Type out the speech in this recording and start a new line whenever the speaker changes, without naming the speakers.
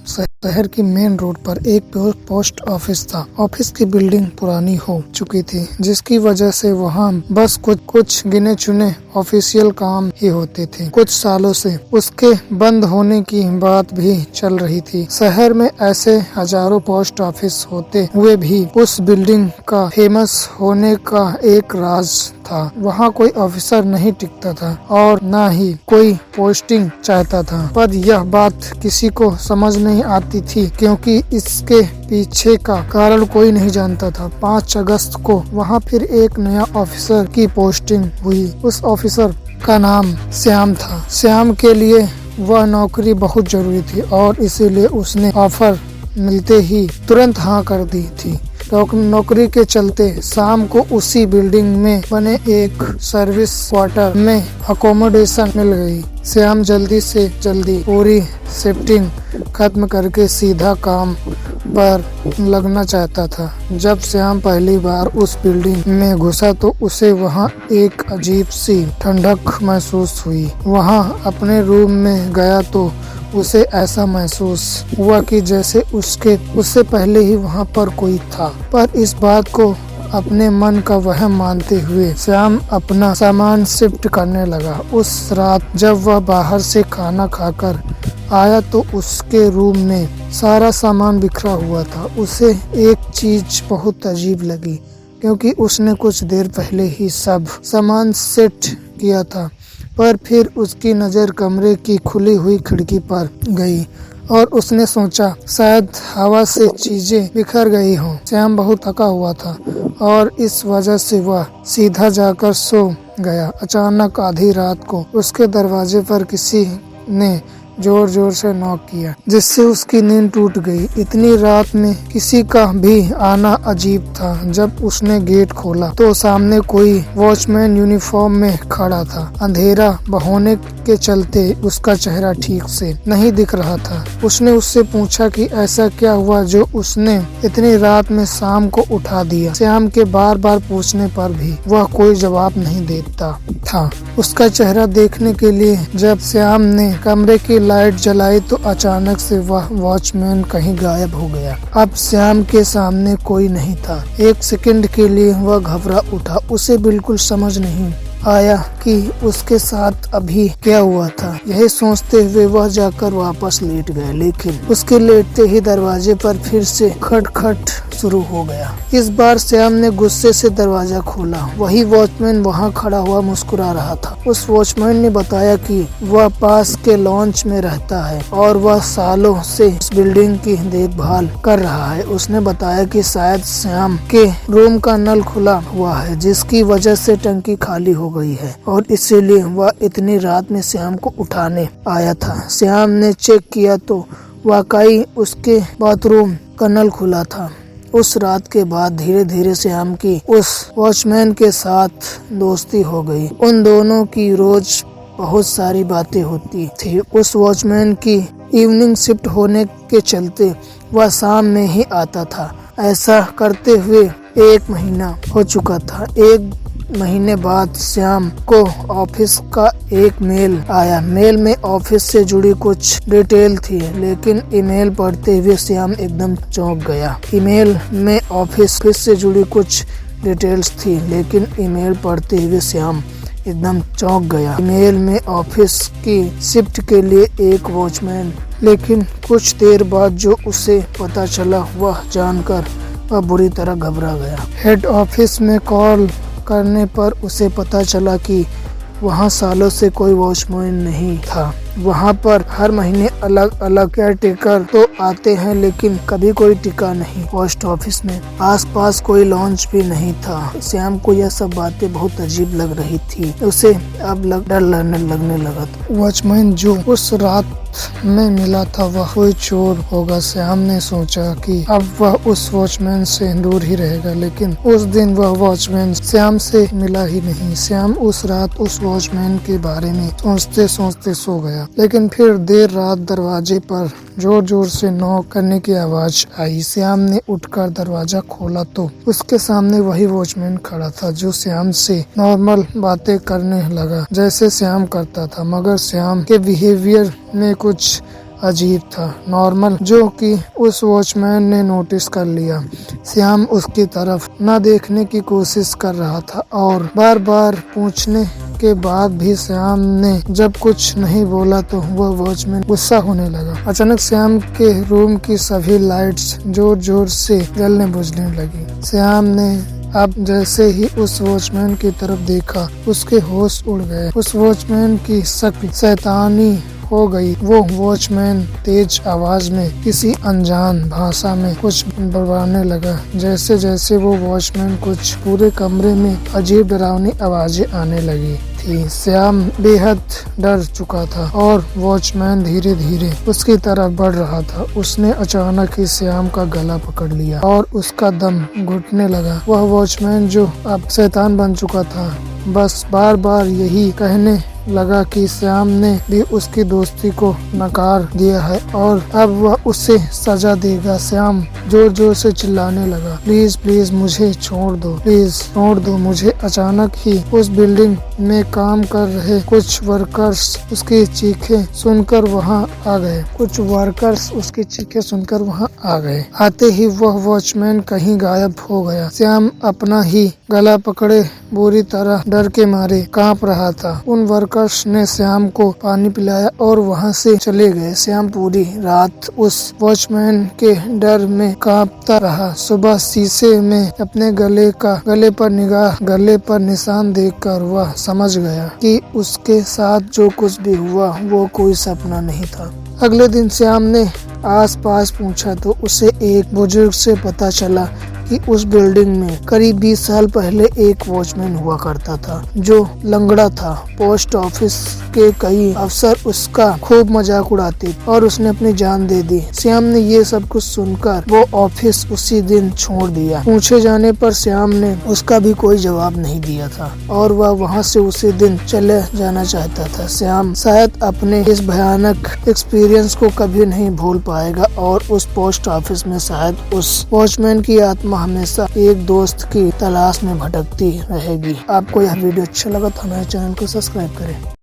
शहर की main road पर एक पोस्ट ऑफिस था। ऑफिस की बिल्डिंग पुरानी हो चुकी थी, जिसकी वजह से वहाँ बस कुछ गिने चुने ऑफिशियल काम ही होते थे। कुछ सालों से उसके बंद होने की बात भी चल रही थी। शहर में ऐसे हजारों पोस्ट ऑफिस होते हुए भी उस बिल्डिंग का फेमस होने का एक राज था। वहाँ कोई ऑफिसर नहीं टिकता था और न ही कोई पोस्टिंग चाहता था, पर यह बात किसी को समझ नहीं आती थी, क्योंकि इसके पीछे का कारण कोई नहीं जानता था। 5 अगस्त को वहाँ फिर एक नया ऑफिसर की पोस्टिंग हुई। उस ऑफिसर का नाम श्याम था। श्याम के लिए वह नौकरी बहुत जरूरी थी और इसीलिए उसने ऑफर मिलते ही तुरंत हाँ कर दी थी। नौकरी के चलते शाम को उसी बिल्डिंग में बने एक सर्विस क्वार्टर में अकोमोडेशन मिल गई। श्याम जल्दी से जल्दी पूरी शिफ्टिंग खत्म करके सीधा काम पर लगना चाहता था। जब श्याम पहली बार उस बिल्डिंग में घुसा तो उसे वहां एक अजीब सी ठंडक महसूस हुई। वहां अपने रूम में गया तो उसे ऐसा महसूस हुआ कि जैसे उससे पहले ही वहां पर कोई था। पर इस बात को अपने मन का वहम मानते हुए श्याम अपना सामान शिफ्ट करने लगा। उस रात जब वह बाहर से खाना खाकर आया तो उसके रूम में सारा सामान बिखरा हुआ था। उसे एक चीज बहुत अजीब लगी, क्योंकि उसने कुछ देर पहले ही सब सामान सेट किया था। पर फिर उसकी नज़र कमरे की खुली हुई खिड़की पर गई और उसने सोचा शायद हवा से चीजें बिखर गई हों। श्याम बहुत थका हुआ था और इस वजह से वह सीधा जाकर सो गया। अचानक आधी रात को उसके दरवाजे पर किसी ने जोर जोर से नॉक किया, जिससे उसकी नींद टूट गई। इतनी रात में किसी का भी आना अजीब था। जब उसने गेट खोला तो सामने कोई वॉचमैन यूनिफॉर्म में खड़ा था। अंधेरा होने के चलते उसका चेहरा ठीक से नहीं दिख रहा था। उसने उससे पूछा कि ऐसा क्या हुआ जो उसने इतनी रात में शाम को उठा दिया। श्याम के बार बार पूछने पर भी वह कोई जवाब नहीं देता था। उसका चेहरा देखने के लिए जब श्याम ने कमरे की लाइट जलाई तो अचानक से वह वॉचमैन कहीं गायब हो गया। अब श्याम के सामने कोई नहीं था। एक सेकंड के लिए वह घबरा उठा। उसे बिल्कुल समझ नहीं आया कि उसके साथ अभी क्या हुआ था। यही सोचते हुए वह जाकर वापस लेट गया, लेकिन उसके लेटते ही दरवाजे पर फिर से खटखट शुरू हो गया। इस बार श्याम ने गुस्से से दरवाजा खोला। वही वॉचमैन वहां खड़ा हुआ मुस्कुरा रहा था। उस वॉचमैन ने बताया कि वह पास के लॉन्च में रहता है और वह सालों से इस बिल्डिंग की देखभाल कर रहा है। उसने बताया कि शायद श्याम के रूम का नल खुला हुआ है, जिसकी वजह से टंकी खाली हो गई है और इसीलिए वह इतनी रात में श्याम को उठाने आया था। श्याम ने चेक किया तो वाकई उसके बाथरूम का नल खुला था। उस रात के बाद धीरे धीरे श्याम की उस वॉचमैन के साथ दोस्ती हो गई। उन दोनों की रोज बहुत सारी बातें होती थी। उस वॉचमैन की इवनिंग शिफ्ट होने के चलते वह शाम में ही आता था। ऐसा करते हुए 1 महीना हो चुका था। 1 महीने बाद श्याम को ऑफिस का एक मेल आया। मेल में ऑफिस से जुड़ी कुछ डिटेल थी, लेकिन ईमेल पढ़ते हुए श्याम एकदम चौंक गया। ईमेल में ऑफिस से जुड़ी कुछ डिटेल्स थी, लेकिन ईमेल पढ़ते हुए श्याम एकदम चौंक गया। ईमेल में ऑफिस की शिफ्ट के लिए एक वॉचमैन, लेकिन कुछ देर बाद जो उसे पता चला वह जानकर वह बुरी तरह घबरा गया। हेड ऑफिस में कॉल करने पर उसे पता चला कि वहाँ सालों से कोई वॉचमैन नहीं था। वहाँ पर हर महीने अलग अलग केयर टेकर तो आते हैं, लेकिन कभी कोई टिका नहीं। पोस्ट ऑफिस में आसपास कोई लॉन्च भी नहीं था। श्याम को यह सब बातें बहुत अजीब लग रही थी। उसे अब डर लगने लगा। वॉचमैन जो उस रात में मिला था वह कोई चोर होगा। श्याम ने सोचा कि अब वह उस वॉचमैन से दूर ही रहेगा, लेकिन उस दिन वह वॉचमैन श्याम से मिला ही नहीं। श्याम उस रात उस वॉचमैन के बारे में सोचते सोचते सो गया। लेकिन फिर देर रात दरवाजे पर जोर जोर से नॉक करने की आवाज आई। श्याम ने उठकर दरवाजा खोला तो उसके सामने वही वॉचमैन खड़ा था, जो श्याम से नॉर्मल बातें करने लगा जैसे श्याम करता था। मगर श्याम के बिहेवियर में कुछ अजीब था, नॉर्मल, जो कि उस वॉचमैन ने नोटिस कर लिया। श्याम उसकी तरफ न देखने की कोशिश कर रहा था और बार बार पूछने के बाद भी श्याम ने जब कुछ नहीं बोला तो वह वॉचमैन गुस्सा होने लगा। अचानक श्याम के रूम की सभी लाइट्स जोर जोर से जलने बुझने लगी। श्याम ने अब जैसे ही उस वॉचमैन की तरफ देखा, उसके होश उड़ गए। उस वॉचमैन की शक्ल शैतानी हो गई। वो वॉचमैन तेज आवाज में किसी अनजान भाषा में कुछ बड़बड़ाने लगा। जैसे जैसे वो वॉचमैन कुछ, पूरे कमरे में अजीब डरावनी आवाजें आने लगी थी। श्याम बेहद डर चुका था और वॉचमैन धीरे धीरे उसकी तरफ बढ़ रहा था। उसने अचानक ही श्याम का गला पकड़ लिया और उसका दम घुटने लगा। वह वॉचमैन जो अब शैतान बन चुका था, बस बार बार यही कहने लगा कि श्याम ने भी उसकी दोस्ती को नकार दिया है और अब वह उसे सजा देगा। श्याम जोर जोर से चिल्लाने लगा, प्लीज प्लीज मुझे छोड़ दो, प्लीज छोड़ दो मुझे। अचानक ही उस बिल्डिंग में काम कर रहे कुछ वर्कर्स उसकी चीखें सुनकर वहां आ गए। आते ही वह वॉचमैन कहीं गायब हो गया। श्याम अपना ही गला पकड़े बुरी तरह डर के मारे कांप रहा था। उन वर्कर्स ने श्याम को पानी पिलाया और वहां से चले गए। श्याम पूरी रात उस वॉचमैन के डर में कांपता रहा। सुबह शीशे में अपने गले पर निशान देखकर वह समझ गया कि उसके साथ जो कुछ भी हुआ वो कोई सपना नहीं था। अगले दिन श्याम ने आस-पास पूछा तो उसे एक बुजुर्ग से पता चला कि उस बिल्डिंग में करीब 20 साल पहले एक वॉचमैन हुआ करता था जो लंगड़ा था। पोस्ट ऑफिस के कई अफसर उसका खूब मजाक उड़ाते और उसने अपनी जान दे दी। श्याम ने ये सब कुछ सुनकर वो ऑफिस उसी दिन छोड़ दिया। पूछे जाने पर श्याम ने उसका भी कोई जवाब नहीं दिया था और वह वहाँ से उसी दिन चले जाना चाहता था। श्याम शायद अपने इस भयानक एक्सपीरियंस को कभी नहीं भूल पाएगा और उस पोस्ट ऑफिस में शायद उस वॉचमैन की आत्मा हमेशा एक दोस्त की तलाश में भटकती रहेगी। आपको यह वीडियो अच्छा लगा तो हमारे चैनल को सब्सक्राइब करें।